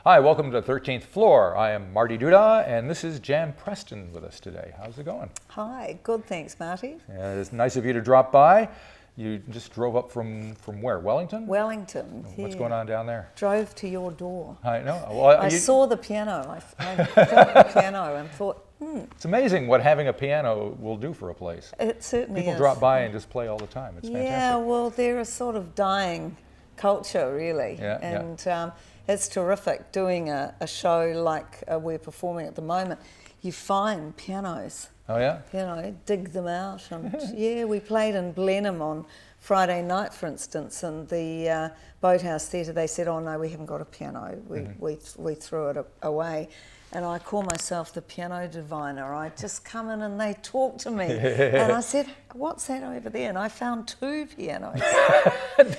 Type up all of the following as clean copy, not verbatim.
Hi, welcome to the 13th Floor. I am Marty Duda, and this is Jan Preston with us today. How's it going? Hi, good, thanks, Marty. Yeah, it's nice of you to drop by. You just drove up from where? Wellington? Wellington. What's going on down there? Drove to your door. I know. Well, I saw the piano. I felt the piano and thought, It's amazing what having a piano will do for a place. it certainly People is. drop by and just play all the time. It's Yeah, fantastic. well, they're a sort of dying culture, really. Yeah, and it's terrific doing a show like we're performing at the moment. You find pianos. Oh, yeah? You know, dig them out. And yeah, we played in Blenheim on Friday night, for instance, and the Boathouse Theatre, they said, oh no, we haven't got a piano. We threw it away. And I call myself the piano diviner. I just come in and they talk to me. And I said, what's that over there? And I found two pianos.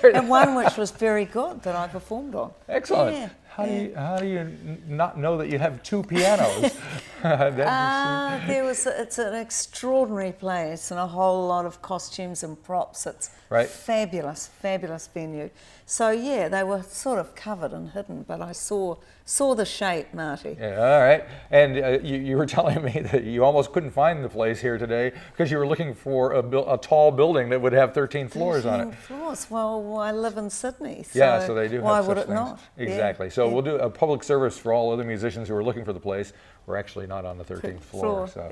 And one which was very good that I performed on. Excellent. Yeah. How do you not know that you have two pianos? It's an extraordinary place and a whole lot of costumes and props. It's fabulous, fabulous venue. So yeah, they were sort of covered and hidden, but I saw the shape, Marty. Yeah, all right. And you were telling me that you almost couldn't find the place here today because you were looking for a tall building that would have 13 floors on it. 13 floors. Well, I live in Sydney. So yeah, so they do have why such would it things. not? Exactly. So we'll do a public service for all other musicians who are looking for the place. We're actually not on the 13th floor. So.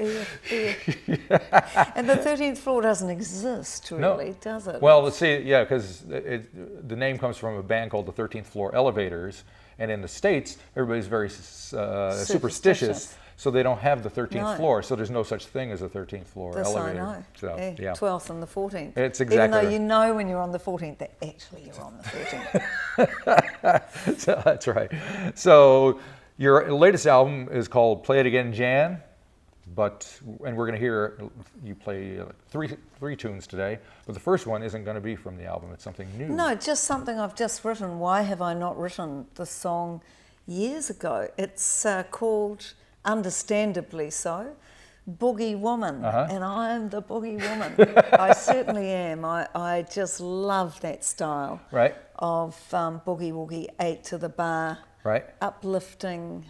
Yeah. And the 13th floor doesn't exist, really, does it? Well, let's see, yeah, because the name comes from a band called the 13th Floor Elevators. And in the States, everybody's very superstitious, so they don't have the 13th floor. So there's no such thing as a 13th floor elevator. I know. So, yeah. 12th and the 14th. It's exactly Even though right. you know when you're on the 14th that actually you're on the 13th. So that's right. So your latest album is called Play It Again, Jan. And we're going to hear you play three tunes today, but the first one isn't going to be from the album. It's something new. No, just something I've just written. Why have I not written the song years ago? It's called, understandably so, Boogie Woman, and I'm the Boogie Woman. I certainly am. I just love that style of boogie woogie, 8 to the bar, uplifting.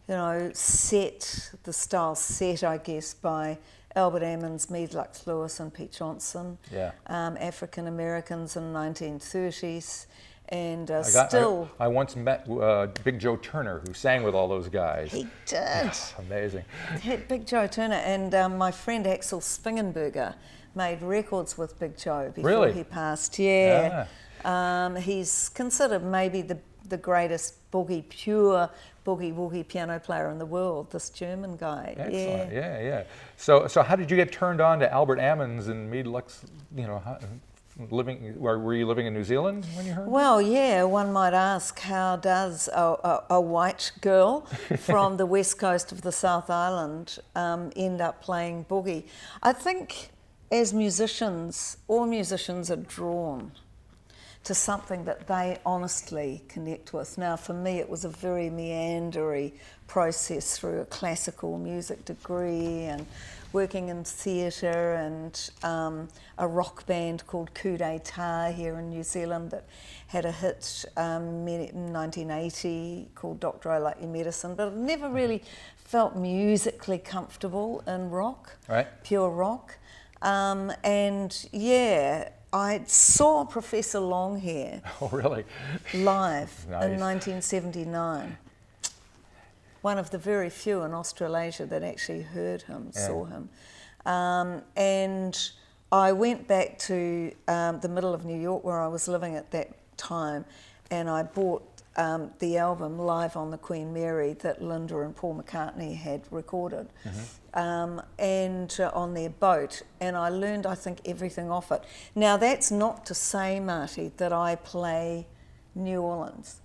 You know, the style set, I guess, by Albert Ammons, Meade Lux Lewis and Pete Johnson, African Americans in the 1930s, and I once met Big Joe Turner, who sang with all those guys. He did. Amazing. Big Joe Turner, and my friend Axel Sfingenberger made records with Big Joe before he passed. Yeah. He's considered maybe the greatest pure boogie woogie piano player in the world, this German guy. Excellent. Yeah. So how did you get turned on to Albert Ammons and Meade Lux, were you living in New Zealand when you heard? Well, yeah, one might ask, how does a white girl from the west coast of the South Island end up playing boogie? I think as musicians, all musicians are drawn to something that they honestly connect with. Now, for me, it was a very meandery process through a classical music degree and working in theatre and a rock band called Coup d'Etat here in New Zealand that had a hit in 1980 called Doctor, I Like Your Medicine, but I never really felt musically comfortable in rock, pure rock. And yeah, I saw Professor Longhair live in 1979. One of the very few in Australasia that actually heard him, saw him. And I went back to the middle of New York where I was living at that time, and I bought the album Live on the Queen Mary that Linda and Paul McCartney had recorded, and on their boat, and I learned, I think, everything off it. Now, that's not to say, Marty, that I play New Orleans.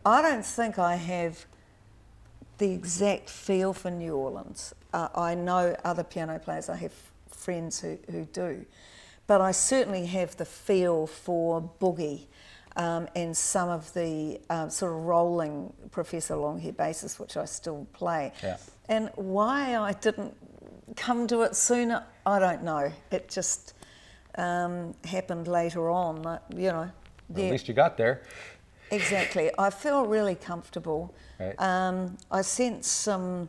I don't think I have the exact feel for New Orleans. I know other piano players, I have friends who do, but I certainly have the feel for boogie. And some of the sort of rolling Professor Longhair basses, which I still play. And why I didn't come to it sooner, I don't know. It just happened later on, you know. Well, at least you got there. exactly. I feel really comfortable. Right. I sent some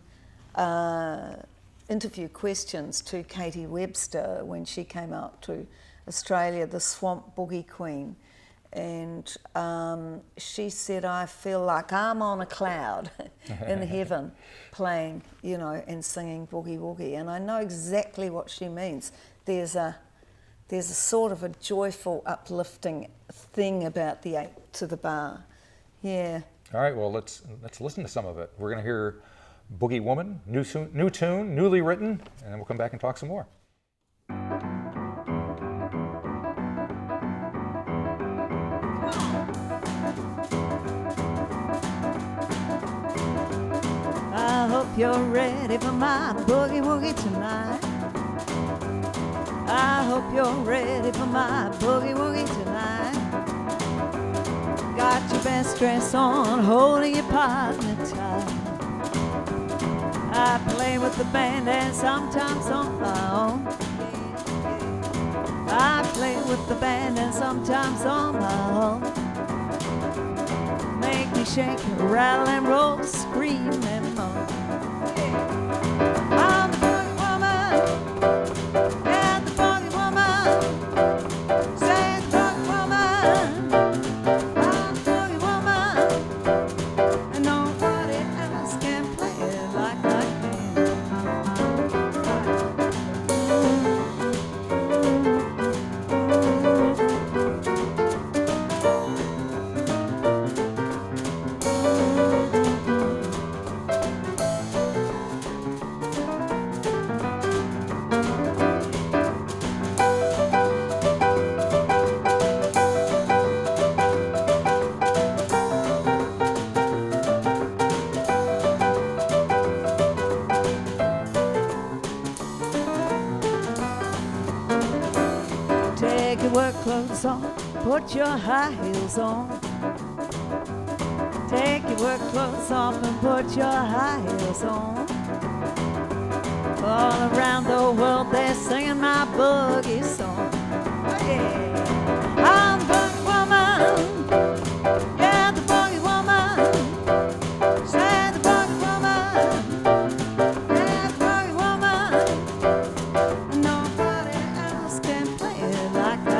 interview questions to Katie Webster when she came out to Australia, the Swamp Boogie Queen. And she said, I feel like I'm on a cloud in heaven playing, you know, and singing Boogie Woogie. And I know exactly what she means. There's a sort of a joyful, uplifting thing about the 8 to the bar. Yeah. All right, well, let's listen to some of it. We're going to hear Boogie Woman, new tune, newly written, and then we'll come back and talk some more. I hope you're ready for my boogie woogie tonight. I hope you're ready for my boogie woogie tonight. Got your best dress on, holding your partner tight. I play with the band and sometimes on my own. I play with the band and sometimes on my own. Make me shake, rattle and roll, scream and moan. I'm the boogie woman, yeah, the boogie woman. Say the boogie woman, I'm the boogie woman, and nobody else can play it like I take your work clothes on, put your high heels on. Take your work clothes off and put your high heels on. All around the world they're singing my boogie song. Yeah, I'm the boogie woman, yeah, the boogie woman. Say the boogie woman, yeah, the boogie woman. Nobody else can play it like I can.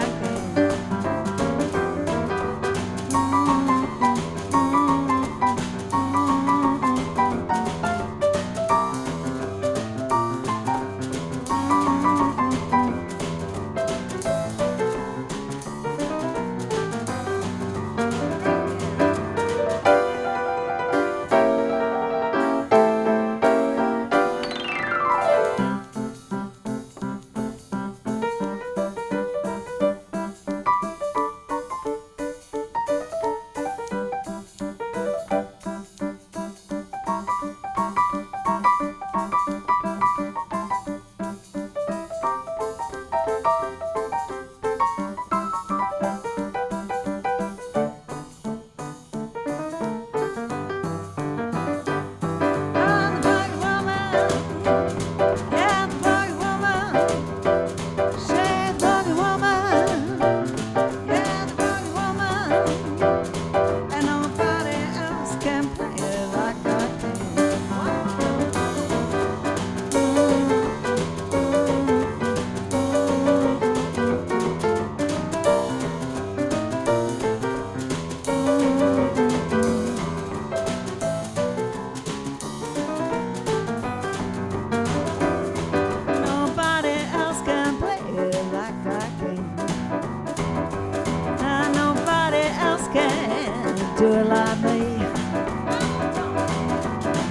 Do it like me.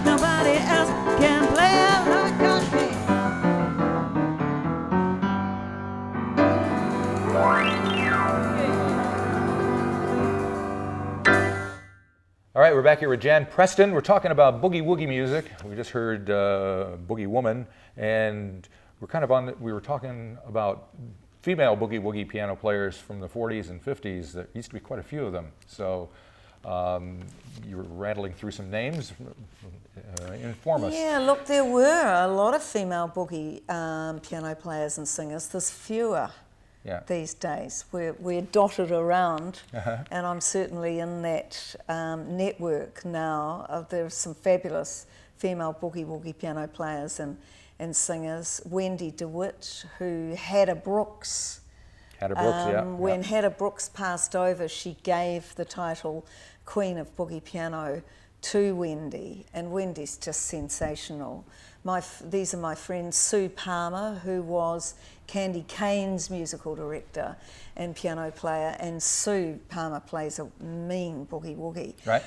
Nobody else can play it like I can. All right, we're back here with Jan Preston. We're talking about boogie woogie music. We just heard Boogie Woman, and we were talking about female boogie woogie piano players from the 40s and 50s. There used to be quite a few of them. So you were rattling through some names. Inform us. Yeah, look, there were a lot of female boogie piano players and singers. There's fewer Yeah. these days. We're dotted around, and I'm certainly in that network now. There's some fabulous female boogie-woogie piano players and singers. Wendy DeWitt, who Hadda Brooks. Hadda Brooks, When Hadda Brooks passed over, she gave the title Queen of Boogie Piano to Wendy, and Wendy's just sensational. These are my friends Sue Palmer, who was Candy Kane's musical director and piano player, and Sue Palmer plays a mean boogie-woogie. Right.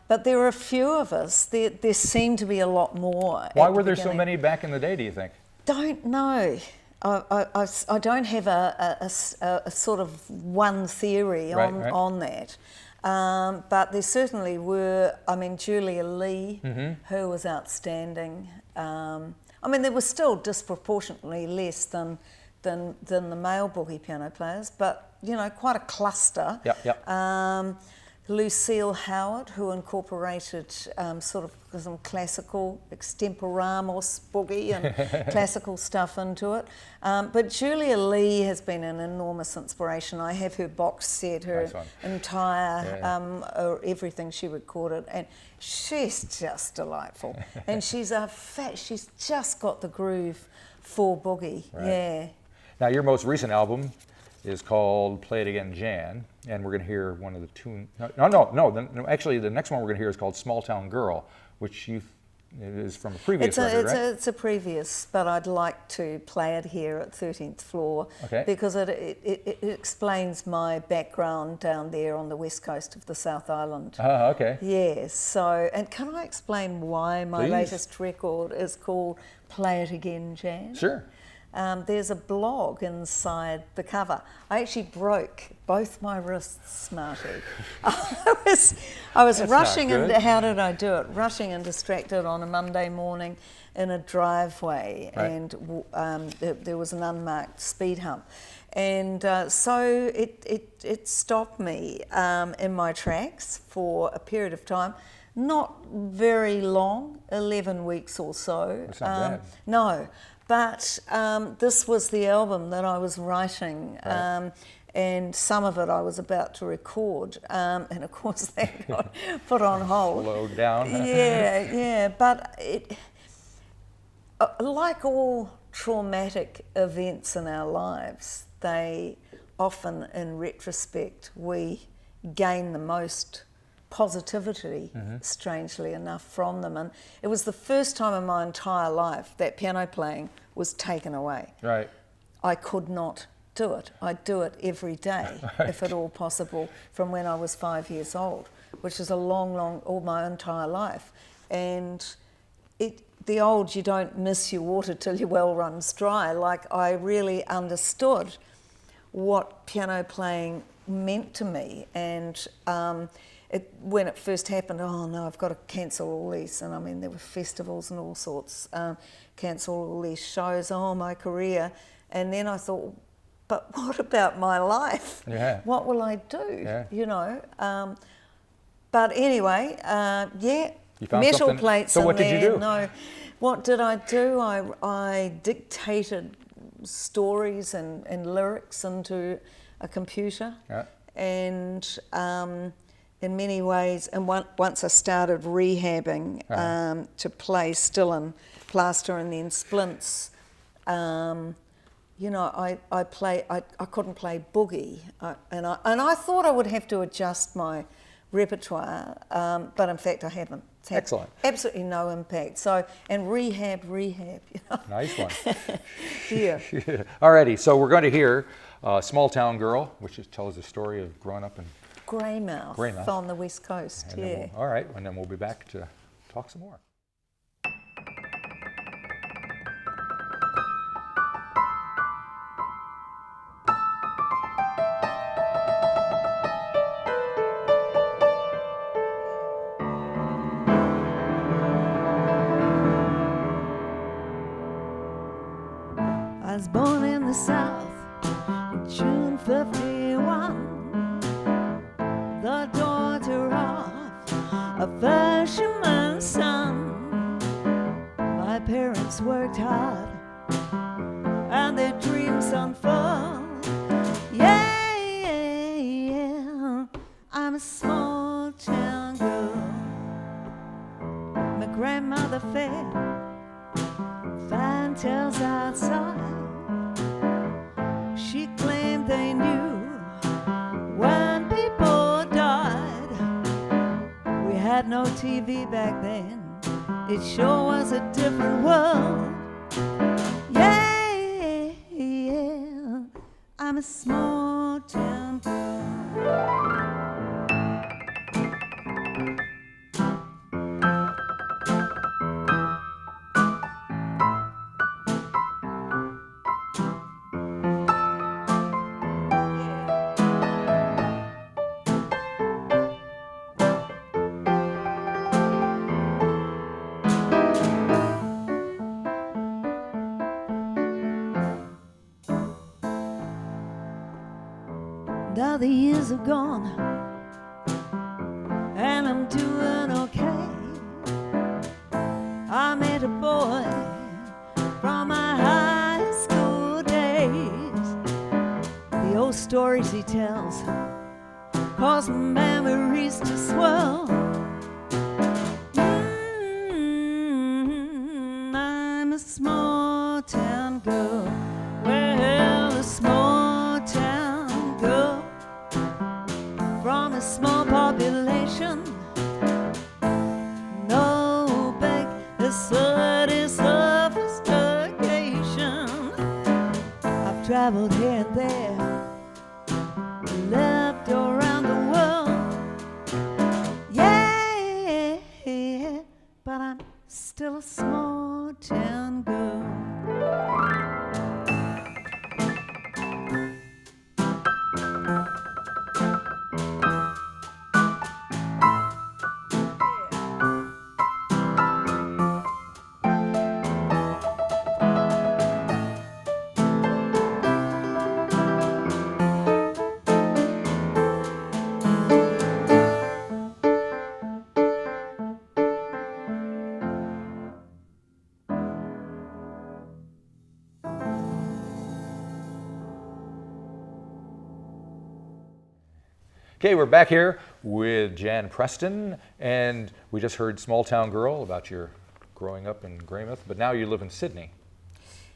But there are a few of us. There seem to be a lot more. Why were there so many back in the day, do you think? Don't know. I don't have a sort of one theory on that. But there certainly were. I mean, Julia Lee, who was outstanding. I mean, there was still disproportionately less than the male boogie piano players, but you know, quite a cluster. Lucille Howard, who incorporated sort of some classical extemporaneous boogie and classical stuff into it. But Julia Lee has been an enormous inspiration. I have her box set, her entire everything she recorded, and she's just delightful. And she's just got the groove for boogie. Right. Yeah. Now, your most recent album is called Play It Again, Jan, and we're going to hear one of the tunes. No. Actually, the next one we're going to hear is called Small Town Girl, which is from a previous record, right? It's a previous, but I'd like to play it here at 13th Floor because it explains my background down there on the west coast of the South Island. Oh, okay. Yes. So, and can I explain why my latest record is called Play It Again, Jan? Sure. There's a blog inside the cover. I actually broke both my wrists, Marty. I was rushing, and how did I do it? Rushing and distracted on a Monday morning in a driveway, and there was an unmarked speed hump, and so it stopped me in my tracks for a period of time. Not very long, 11 weeks or so. That's not bad. No. But this was the album that I was writing, and some of it I was about to record, and of course that got put on hold. Slowed down. Yeah. But like all traumatic events in our lives, they often, in retrospect, we gain the most positivity, strangely enough, from them. And it was the first time in my entire life that piano playing was taken away. Right. I could not do it. I do it every day, if at all possible, from when I was 5 years old, which is a long, all my entire life. And the old, you don't miss your water till your well runs dry. Like, I really understood what piano playing meant to me, and when it first happened, oh no, I've got to cancel all these, and I mean there were festivals and all sorts, cancel all these shows, my career, and then I thought, but what about my life? Yeah. What will I do? Yeah. You know, but anyway, You found metal something. plates. So what did you do? No, what did I do? I dictated stories and lyrics into a computer, and in many ways, and once I started rehabbing to play still and plaster and then splints, you know, I couldn't play boogie, and I thought I would have to adjust my repertoire, but in fact I haven't. It's had Excellent. Absolutely no impact. So, and rehab, you know. Nice one. Yeah. Alrighty, so we're going to hear Small Town Girl, which tells the story of growing up in Greymouth on the west coast. And all right, and then we'll be back to talk some more. I was born in the South in June 51, the daughter of a fisherman's son. My parents worked hard and their dreams unfurled hotels outside. She claimed they knew when people died. We had no TV back then. It sure was a different world. Yeah, yeah, I'm a small town girl. Now the years have gone and I'm doing okay. I met a boy from my high school days. The old stories he tells cause memories to swell. I'm a small town girl. Well, a small town girl from a small population. No big city sophistication. I've traveled here and there, lived around the world. Yeah, but I'm still a small town girl. Okay, we're back here with Jan Preston, and we just heard Small Town Girl about your growing up in Greymouth, but now you live in Sydney.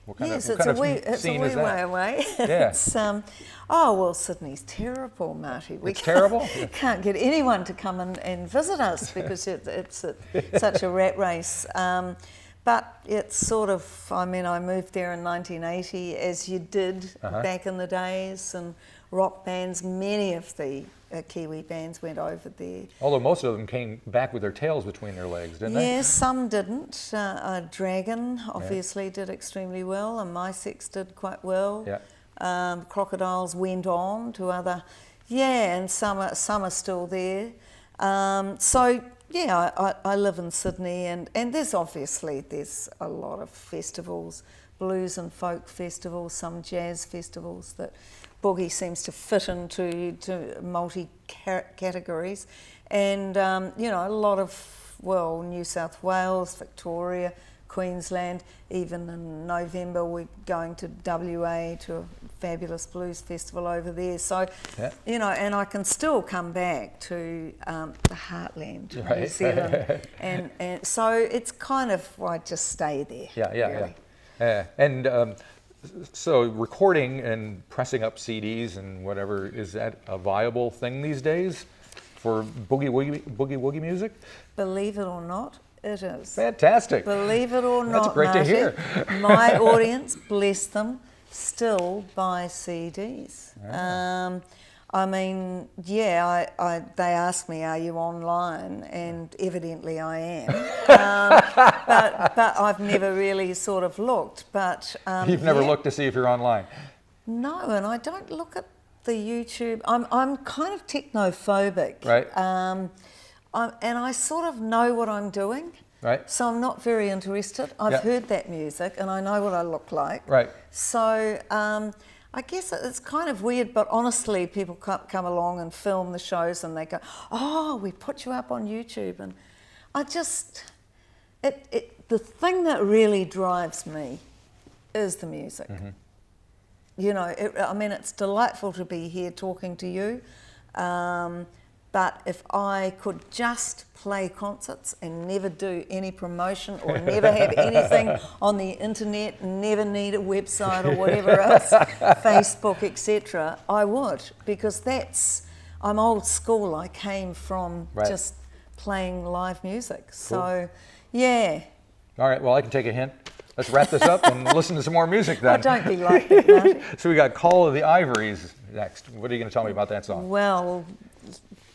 What kind Yes, of, it's what a kind wee, of it's a scene wee is way that? away. Yeah. It's, oh, well, Sydney's terrible, Marty. It's terrible? Can't get anyone to come and visit us because it's such a rat race. But it's sort of, I mean, I moved there in 1980, as you did back in the days, and rock bands, many of the Kiwi bands went over there. Although most of them came back with their tails between their legs, didn't they? Yes, some didn't. Dragon obviously did extremely well, and My Sex did quite well. Yeah. Crocodiles went on to other, and some are still there. So yeah, I live in Sydney, and there's a lot of festivals, blues and folk festivals, some jazz festivals that Boogie seems to fit into multi-categories, and a lot of, well, New South Wales, Victoria, Queensland. Even in November we're going to WA to a fabulous blues festival over there. So, and I can still come back to the heartland, New Zealand, and so it's kind of, I just stay there. Really. So recording and pressing up CDs and whatever, is that a viable thing these days for boogie woogie music? Believe it or not, it is. Fantastic. Believe it or not, That's great Marty, to hear. my audience, bless them, still buy CDs. I mean, they ask me, are you online? And evidently I am. But I've never really sort of looked. But You've never looked to see if you're online? No, and I don't look at the YouTube. I'm kind of technophobic. Right. And I sort of know what I'm doing. Right. So I'm not very interested. I've heard that music and I know what I look like. Right. So I guess it's kind of weird, but honestly, people come along and film the shows and they go, oh, we put you up on YouTube. And I just, the thing that really drives me is the music. Mm-hmm. You know, I mean, it's delightful to be here talking to you, but But if I could just play concerts and never do any promotion or never have anything on the internet, never need a website or whatever else, Facebook, etc., I would, because I'm old school. I came from just playing live music. So, yeah. All right, well, I can take a hint. Let's wrap this up and listen to some more music then. Oh, don't be like that, Marty. So we got Call of the Ivories next. What are you going to tell me about that song? Well,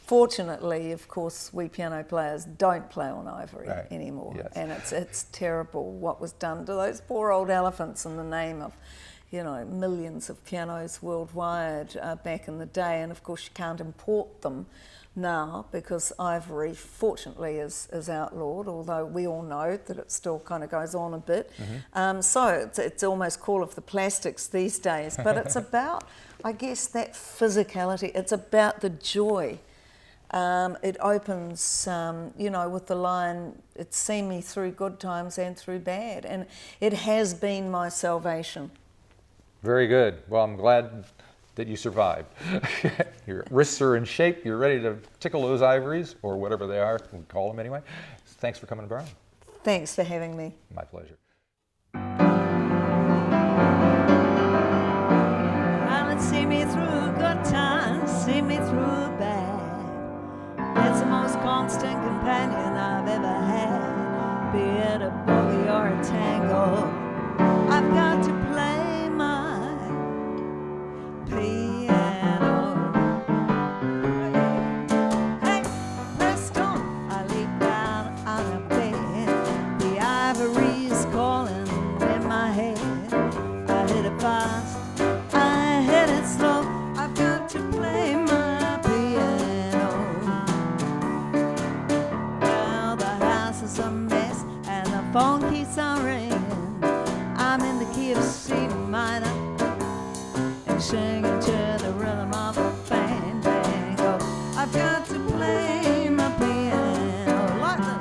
fortunately, of course, we piano players don't play on Ivory anymore. Yes. And it's terrible what was done to those poor old elephants in the name of, millions of pianos worldwide back in the day. And of course, you can't import them now because Ivory, fortunately, is outlawed, although we all know that it still kind of goes on a bit. So it's almost Call of the Plastics these days, but it's about, I guess, that physicality. It's about the joy. It opens, with the line, "It's seen me through good times and through bad," and it has been my salvation. Very good. Well, I'm glad that you survived. Your wrists are in shape. You're ready to tickle those ivories, or whatever they are. We call them anyway. Thanks for coming to Brunton. Thanks for having me. My pleasure. Well, it see me through good times, see me through bad. It's the most constant companion I've ever had. Be it a boogie or a tango, I've got to play my piano. Hey, Preston, I lay down on a bed. The ivory's calling in my head. I hit it fast, I hit it slow. I've got to play my piano. Now the house is a mess and the phone keeps on ringing. I'm in the key of C minor and singing to the rhythm of a fandango. I've got to play my piano like that.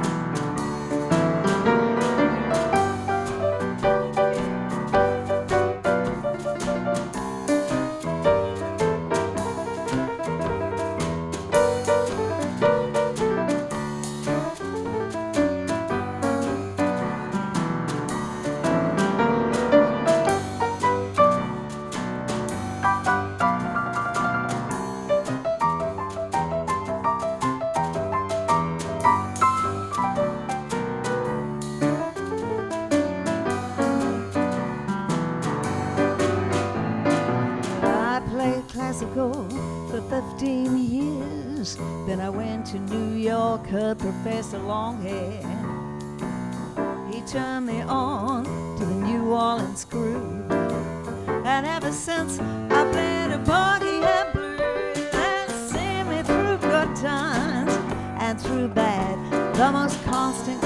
For 15 years. Then I went to New York, heard Professor Longhair. He turned me on to the New Orleans groove, and ever since I played a boogie and blues. And see me through good times and through bad, the most constant